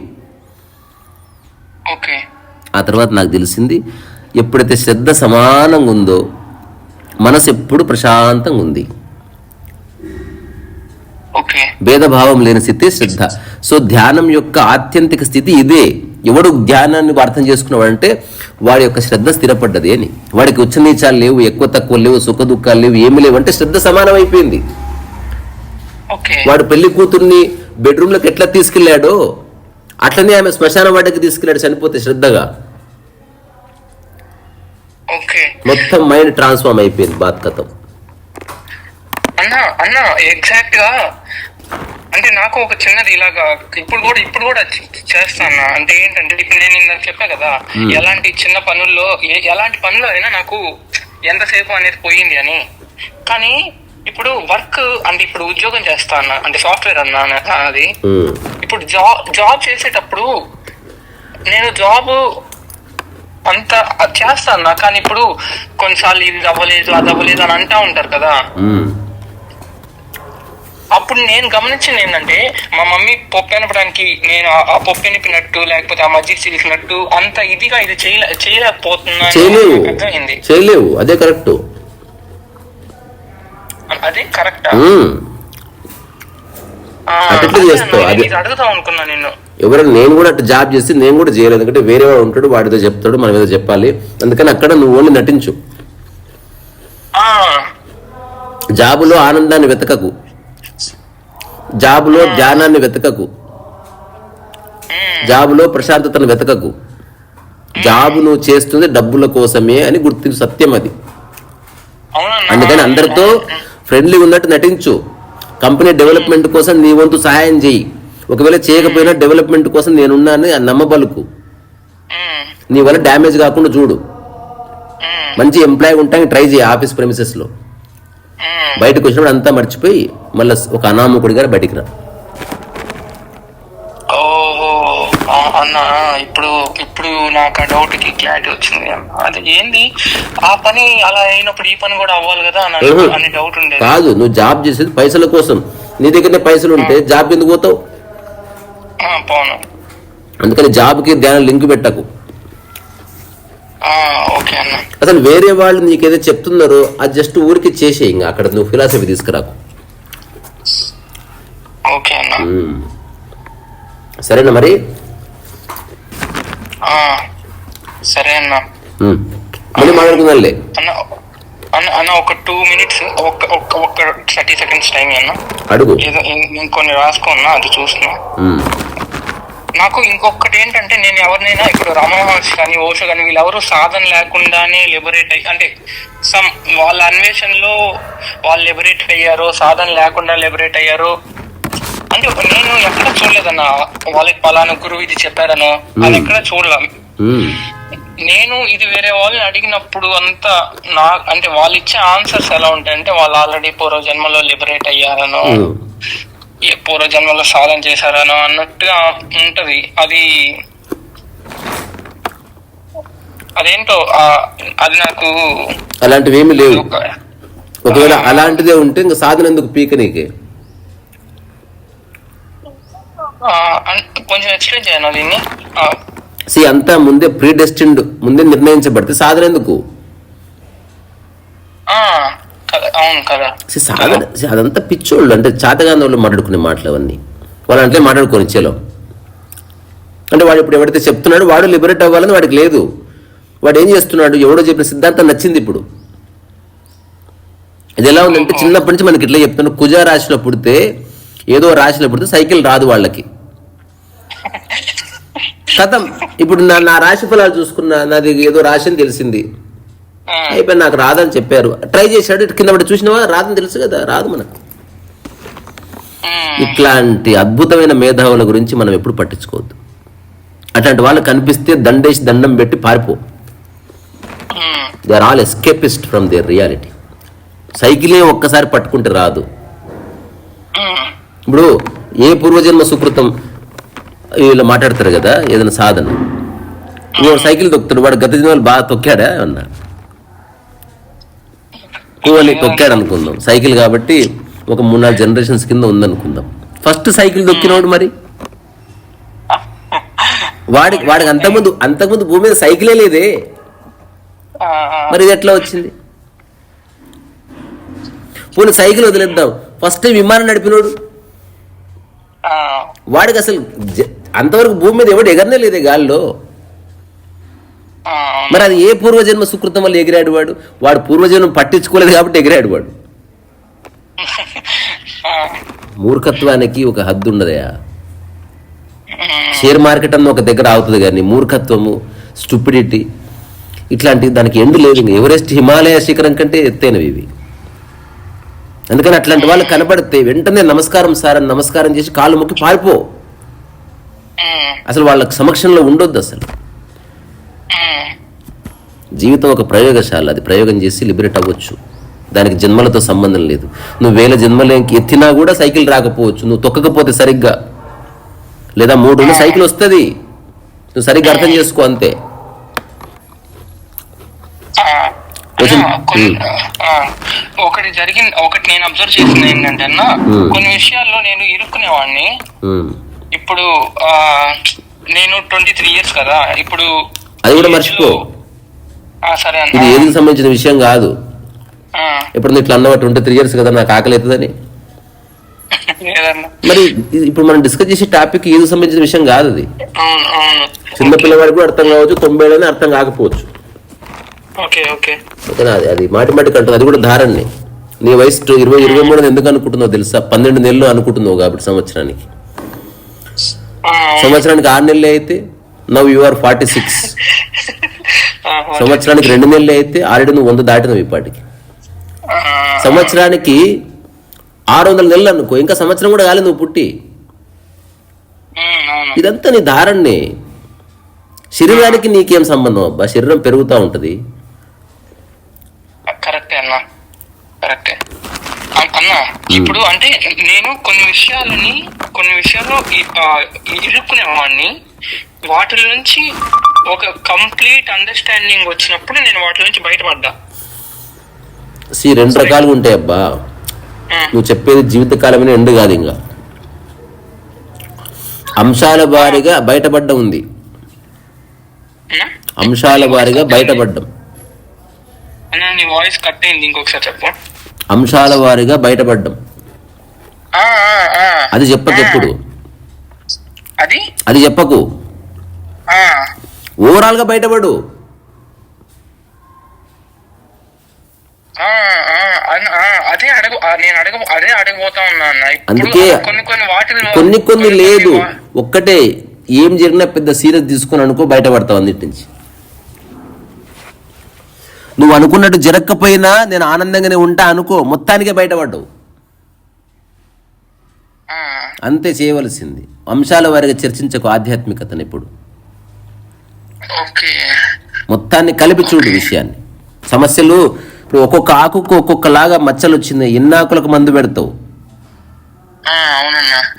ఆ తర్వాత నాకు తెలిసింది, ఎప్పుడైతే శ్రద్ధ సమానంగా ఉందో మనసు ఎప్పుడు ప్రశాంతంగా ఉంది. భేదభావం లేని స్థితి శ్రద్ధ. సో ధ్యానం యొక్క ఆత్యంతిక స్థితి ఇదే. ఎవడు ధ్యానాన్ని అర్థం చేసుకున్నాడంటే వాడి యొక్క శ్రద్ధ స్థిరపడ్డది అని. వాడికి ఉచ్చ నీచాలు లేవు, ఎక్కువ తక్కువ లేవు, సుఖ దుఃఖాలు లేవు, ఏమి లేవు, అంటే శ్రద్ధ సమానం అయిపోయింది. వాడు పెళ్లి కూతుర్ని బెడ్రూమ్లోకి ఎట్లా తీసుకెళ్లాడో అట్లనే ఆమె శ్మశాన వాటికి తీసుకెళ్లాడు చనిపోతే శ్రద్ధగా. మొత్తం మైండ్ ట్రాన్స్ఫార్మ్ అయిపోయింది. బాత్ కథం అన్న ఎగ్జాక్ట్ గా. అంటే నాకు ఒక చిన్నది ఇలాగా ఇప్పుడు కూడా చేస్తాను. అంటే ఏంటంటే ఇప్పుడు నేను ఇందాక చెప్పా కదా, ఎలాంటి చిన్న పనుల్లో ఎలాంటి పనులు అయినా నాకు ఎంతసేపు అనేది పోయింది అని. కానీ ఇప్పుడు వర్క్ అంటే ఇప్పుడు ఉద్యోగం చేస్తా అన్న, అంటే సాఫ్ట్వేర్ అన్నా అది. ఇప్పుడు జాబ్ చేసేటప్పుడు నేను జాబ్ అంత చేస్తా అన్నా, కానీ ఇప్పుడు కొన్నిసార్లు ఇది అవ్వలేదు అది అవ్వలేదు అని అంటా ఉంటారు కదా. అప్పుడు నేను గమనించింది ఏంటంటే, మా మమ్మీ పప్పు ఎనపడానికి నేను ఆ పప్పు ఎనిపినట్టు లేకపోతే ఆ మజ్జిగ చిలికినట్టు అంత ఇదిగా ఇది చేయలేకపోతున్నా. అర్థమైంది. చేయలేవు. అదే కరెక్ట్. అదే కరెక్టా? అడుగుతాం అనుకున్నా నేను. ఎవరైనా నేను కూడా అట్లా జాబ్ చేసి నేను కూడా చేయలేదు. ఎందుకంటే వేరే వాడు ఉంటాడు, వాడితో చెప్తాడు, మనం ఏదో చెప్పాలి. అందుకని అక్కడ నువ్వు ఓన్లీ నటించు. జాబులో ఆనందాన్ని వెతకకు, జాబులో ధ్యానాన్ని వెతకకు, జాబులో ప్రశాంతతను వెతకకు. జాబు నువ్వు చేస్తుంది డబ్బుల కోసమే అని గుర్తించు. సత్యం అది. అందుకని అందరితో ఫ్రెండ్లీ ఉన్నట్టు నటించు. కంపెనీ డెవలప్మెంట్ కోసం నీ వంతు సహాయం చేయి. ఒకవేళ చేయకపోయినా డెవలప్మెంట్ కోసం నేనున్నాను నమ్మబలుకు. నీ వల్ల డ్యామేజ్ కాకుండా చూడు. మంచి ఎంప్లాయీ ఉంటానికి ట్రై చేయి. ఆఫీస్ ప్రెమిసెస్ లో బయటకు వచ్చినప్పుడు అంతా మర్చిపోయి మళ్ళీ ఒక అనామకుడిగా బయటికి రా. అన్నా ఇప్పుడు నాకు ఆ డౌట్ కి క్లారిటీ వచ్చింది. అది ఏంది ఆ పని అలా అయినప్పుడు ఈ పని కూడా అవ్వాలి కదా అని డౌట్ ఉండేది. కాదు, నువ్వు జాబ్ చేసేది పైసల కోసం. నీ దగ్గరనే పైసలు ఉంటే జాబ్ ఎందుకు పోతావు? అందుకని జాబ్ కి ధ్యానం లింక్ పెట్టకు. అసలు వేరే వాళ్ళు నీకేదో చెప్తున్నారో అది జస్ట్ ఊరికి చేసే, ఇంకా అక్కడ నువ్వు ఫిలాసఫీ తీసుకురాకు. సరేనా మరి? సరే అన్న, మళ్ళీ మాట్లాడుకుందాంలే అన్న. ఒక 2 minutes, ఒక 30 seconds టైం అన్న. అడుగు. ఇంకొన్ని రాసుకున్నా, అది చూస్తున్నా. నాకు ఇంకొకటి ఏంటంటే, నేను ఎవరినైనా ఇప్పుడు రమణ మహర్షి కానీ ఓషో కానీ వీళ్ళెవరు సాధన లేకుండానే లిబరేట్ అయ్యి, అంటే వాళ్ళ అన్వేషణలో వాళ్ళు లిబరేట్ అయ్యారో సాధన లేకుండా లిబరేట్ అయ్యారో అంటే నేను ఎక్కడ చూడలేదన్న. వాళ్ళకి పలానా గురువు ఇది చెప్పారనో అది ఎక్కడ చూడలే. నేను ఇది వేరే వాళ్ళని అడిగినప్పుడు అంతా అంటే వాళ్ళు ఇచ్చే ఆన్సర్స్ ఎలా ఉంటాయంటే, వాళ్ళు ఆల్రెడీ పూర్వ జన్మలో లిబరేట్ అయ్యారనో పూర్వ జన్మలో సాధన చేశారనో అన్నట్టుగా ఉంటది. అదేంటో అది నాకు అలాంటివి ఏమి లేవు. ఒకవేళ అలాంటిదే ఉంటే ఇంకా సాధన ఎందుకు పీక నీకే? కొంచెం ఎక్స్ప్లెయిన్ చేయను దీన్ని. అంతా ముందే ప్రీడెస్టిన్డ్, ముందే నిర్ణయించబడితే సాధన ఎందుకు? సాధన అదంతా పిచ్చోళ్ళు, అంటే చాతగాని వాళ్ళు మాట్లాడుకునే మాటలు అవన్నీ. వాళ్ళు అంటే మాట్లాడుకొని ఇచ్చేలో అంటే వాడు ఇప్పుడు ఎవరైతే చెప్తున్నాడో వాడు లిబరేట్ అవ్వాలని వాడికి లేదు. వాడు ఏం చేస్తున్నాడు, ఎవడో చెప్పిన సిద్ధాంతం నచ్చింది. ఇప్పుడు ఇది ఎలా ఉందంటే, చిన్నప్పటి నుంచి మనకి ఇట్లా చెప్తున్నాడు, కుజ రాశిలో పుడితే ఏదో రాశిలో పుడితే సైకిల్ రాదు వాళ్ళకి. కథం. ఇప్పుడు నా రాశి ఫలాలు చూసుకున్నా, నాది ఏదో రాశి అని తెలిసింది, అయిపోయి నాకు రాదని చెప్పారు. ట్రై చేశాడు, కింద పడి చూసినావా, రాదని తెలుసు కదా, రాదు మనకు. ఇట్లాంటి అద్భుతమైన మేధావుల గురించి మనం ఎప్పుడు పట్టించుకోవద్దు. అట్లాంటి వాళ్ళు కనిపిస్తే దండేసి దండం పెట్టి పారిపో. They are all escapist from their reality. సైకిలే ఒక్కసారి పట్టుకుంటే రాదు. ఇప్పుడు ఏ పూర్వజన్మ సుకృతం వీళ్ళు మాట్లాడతారు కదా, ఏదైనా సాధన. వాడు సైకిల్ తొక్కుతాడు, వాడు గత జన్మలు బాగా తొక్కాడా అన్నా, కూవని తొక్కాడు అనుకుందాం. సైకిల్ కాబట్టి ఒక 3-4 generations కింద ఉందనుకుందాం. ఫస్ట్ సైకిల్ తొక్కినవాడు మరి వాడికి అంతకుముందు భూమి మీద సైకిలే లేదే, మరి ఇది ఎట్లా వచ్చింది? పోనీ సైకిల్ వదిలేద్దాం, ఫస్ట్ టైం విమానం నడిపినోడు వాడికి అసలు అంతవరకు భూమి మీద ఎవడు ఎగరనే లేదే గాల్లో. మరి అది ఏ పూర్వజన్మ సుకృతం వల్ల ఎగిరాడు వాడు పూర్వజన్మ పట్టించుకోలేదు కాబట్టి ఎగిరాడు వాడు. మూర్ఖత్వానికి ఒక హద్దు ఉండదయా. షేర్ మార్కెట్ అన్న ఒక దగ్గర అవుతుంది కానీ మూర్ఖత్వము, స్టూపిడిటీ ఇట్లాంటివి దానికి ఎండు లేదు. ఎవరెస్ట్ హిమాలయ శిఖరం కంటే ఎత్తైనవి ఇవి. అందుకని అట్లాంటి వాళ్ళు కనబడితే వెంటనే నమస్కారం సార్ అని నమస్కారం చేసి కాళ్ళు మొక్కి పారిపో. అసలు వాళ్ళ సమక్షంలో ఉండొద్దు. అసలు జీవితం ఒక ప్రయోగశాల, అది ప్రయోగం చేసి లిబరేట్ అవ్వచ్చు. దానికి జన్మలతో సంబంధం లేదు. నువ్వు 1000 జన్మలు ఎత్తినా కూడా సైకిల్ రాకపోవచ్చు, నువ్వు తొక్కకపోతే సరిగ్గా. లేదా 3 సైకిల్ వస్తుంది, నువ్వు సరిగ్గా అర్థం చేసుకో అంతే. ఒకటి నేను అబ్జర్వ్ చేసింది ఏంటంటే అన్న, కొన్ని విషయాల్లో నేను ఇరుక్కునేవాడిని. ఇప్పుడు నేను 23 years కదా, ఇప్పుడు అది కూడా మర్చిపో. సరే అన్న, ఇది ఏదికి సంబంధించిన విషయం కాదు. ఇప్పుడు ఇట్లా అన్నమాట 23 years కదా నాకు ఆకలి అవుతుందని. మరి ఇప్పుడు మనం డిస్కస్ చేసే టాపిక్ ఏదికి సంబంధించిన విషయం కాదు. అది చిన్న పిల్లవాడికి కూడా అర్థం కావచ్చు, 90 ఏళ్ళని అర్థం కాకపోవచ్చు. అది మాటి కంటుంది. అది కూడా ధారణని. నీ వయసు 20-23 ఎందుకు అనుకుంటున్నావు తెలుసా? 12 నెలలు అనుకుంటున్నావు కాబట్టి సంవత్సరానికి 6 నెలలు అయితే నవ్ యు ఆర్ 46. సంవత్సరానికి 2 నెలలు అయితే ఆల్రెడీ నువ్వు 100 దాటినవు. ఇప్పటికి సంవత్సరానికి 600 నెలలు అనుకో, ఇంకా సంవత్సరం కూడా కాలేదు నువ్వు పుట్టి. ఇదంతా నీ ధారణని. శరీరానికి నీకేం సంబంధం అబ్బా? శరీరం పెరుగుతూ ఉంటది. కరెక్టే అన్న, కరెక్టే అన్న. ఇప్పుడు అంటే నేను కొన్ని విషయాల్లో ఇరుక్కునేవాడిని. వాటి నుంచి ఒక కంప్లీట్ అండర్స్టాండింగ్ వచ్చినప్పుడు నేను వాటి నుంచి బయటపడ్డా. 2 రకాలుగా ఉంటాయి అబ్బా. నువ్వు చెప్పేది జీవితకాలమైన ఎండు కాదు. ఇంకా అంశాల వారీగా బయటపడ్డం ఉంది. అంశాల వారీగా బయటపడ్డం. వాయిస్ కట్ అయింది, ఇంకొకసారి చెప్పు. అంశాల వారీగా బయటపడ్డం, అది చెప్పకు ఎప్పుడు. అది చెప్పకు, ఓవరాల్ గా బయటపడు. అందుకే కొన్ని లేదు. ఒక్కటే ఏం జరిగినా పెద్ద సీరియస్ తీసుకుని అనుకో, బయటపడతావు అన్నిటి నుంచి. నువ్వు అనుకున్నట్టు జరగకపోయినా నేను ఆనందంగానే ఉంటా అనుకో, మొత్తానికే బయటపడ్డావు. అంతే చేయవలసింది. అంశాల వారిగా చర్చించకు ఆధ్యాత్మికతను. ఇప్పుడు మొత్తాన్ని కలిపి చూడు విషయాన్ని. సమస్యలు ఇప్పుడు ఒక్కొక్క ఆకుకు ఒక్కొక్కలాగా మచ్చలు వచ్చింది. ఎన్ని ఆకులకు మందు పెడతావు?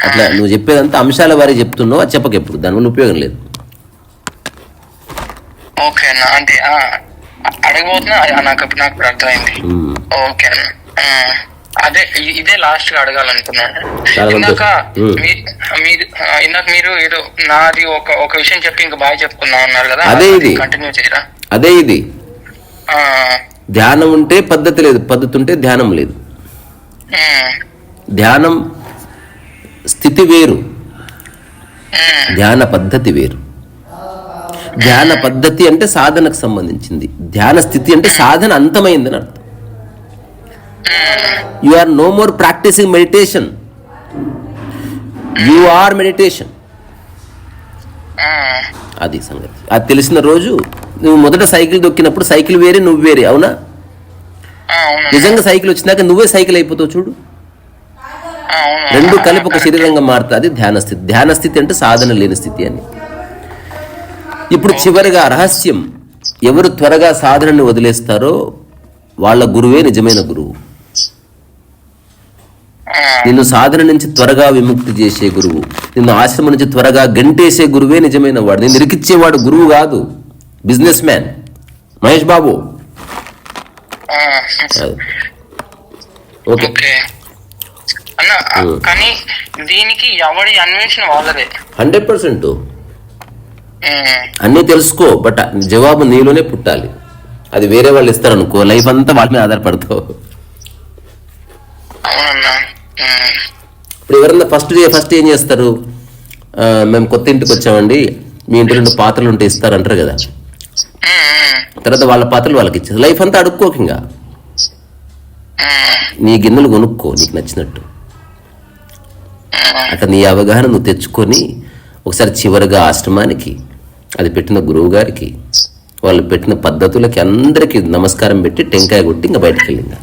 అట్లా నువ్వు చెప్పేదంతా అంశాల వారి చెప్తున్నావు, అది చెప్పకెప్పుడు. దానివల్ల ఉపయోగం లేదు. నాకు అర్థమైంది. ఓకే అన్న, అదే ఇదే లాస్ట్ గా అడగాలనుకున్నాను. ఇందాక మీరు ఏదో నాది ఒక విషయం చెప్పి ఇంకా బాగా చెప్పుకున్నా అన్నారు కదా, అదే ఇది కంటిన్యూ చేయరా? అదే ఇది. ధ్యానం ఉంటే పద్ధతి లేదు, పద్ధతి ఉంటే ధ్యానం లేదు. ధ్యానం స్థితి వేరు, ధ్యాన పద్ధతి వేరు. ధ్యాన పద్ధతి అంటే సాధనకు సంబంధించింది, ధ్యాన స్థితి అంటే సాధన అంతమైందని అర్థం. You are no more practising meditation, you are meditation. అది సంగతి. అది తెలిసిన రోజు నువ్వు మొదట సైకిల్ దొక్కినప్పుడు సైకిల్ వేరే, నువ్వు వేరే. అవునా? నిజంగా సైకిల్ వచ్చినాక నువ్వే సైకిల్ అయిపోతావు చూడు. రెండు కలిపి ఒక శరీరంగా మారుతుంది. అది ధ్యాన స్థితి. ధ్యాన స్థితి అంటే సాధన లేని స్థితి అని. ఇప్పుడు చివరిగా రహస్యం, ఎవరు త్వరగా సాధనని వదిలేస్తారో వాళ్ళ గురువే నిజమైన గురువు. నిన్ను సాధన నుంచి త్వరగా విముక్తి చేసే గురువు, నిన్ను ఆశ్రమం నుంచి త్వరగా గంటేసే గురువే నిజమైన వాడు. నిన్ను ఇరికిచ్చేవాడు గురువు కాదు, business man. Mahesh Babu. Okay కానీ దీనికి ఎవరి అన్వేషణ వాళ్ళదే 100%. అన్నీ తెలుసుకో, బట్ జవాబు నీలోనే పుట్టాలి. అది వేరే వాళ్ళు ఇస్తారనుకో, లైఫ్ అంతా వాళ్ళ మీద ఆధారపడతావు. ఇప్పుడు ఎవరన్నా ఫస్ట్ ఏం చేస్తారు, మేము కొత్త ఇంటికి వచ్చామండి, మీ ఇంటి 2 పాత్రలు ఉంటే ఇస్తారంటారు కదా. తర్వాత వాళ్ళ పాత్రలు వాళ్ళకి ఇచ్చేది. లైఫ్ అంతా అడుక్కోక, ఇంకా నీ గిన్నెలు కొనుక్కో నీకు నచ్చినట్టు. అట్లా నీ అవగాహన నువ్వు తెచ్చుకొని ఒకసారి చివరిగా ఆశ్రమానికి, అది పెట్టిన గురువు గారికి, వాళ్ళు పెట్టిన పద్ధతులకి అందరికీ నమస్కారం పెట్టి టెంకాయ కొట్టి ఇంకా బయటకు వెళ్ళిందా.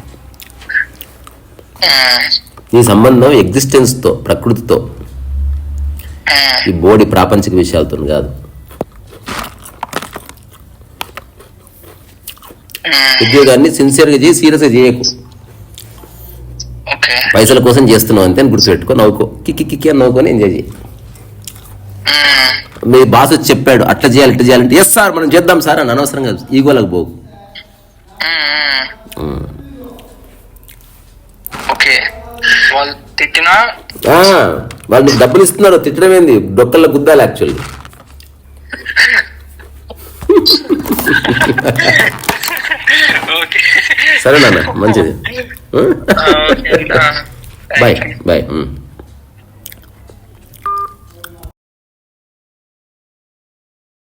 నీ సంబంధం ఎగ్జిస్టెన్స్తో, ప్రకృతితో, ఈ బోడి ప్రాపంచిక విషయాలతో కాదు. ఉద్యోగాన్ని సిన్సియర్గా చేయి, సీరియస్గా చేయకు. పైసల కోసం చేస్తున్నావు అంతే అని గుర్తుపెట్టుకో, నవ్వుకో, కిక్కి అని నవ్వుకొని ఎంజాయ్ చేయి. మీ బాస్ వచ్చి చెప్పాడు అట్లా చేయాలి ఇట్లా చేయాలంటే ఎస్ సార్ మనం చేద్దాం సార్ అని అనవసరంగా ఈగోలకు పోవు. వాళ్ళు నీకు డబ్బులు ఇస్తున్నారు, తిట్టడం ఏంది, డొక్కల్లో గుద్దాలి యాక్చువల్లీ. సరే నాన్న, మంచిది. Bye bye.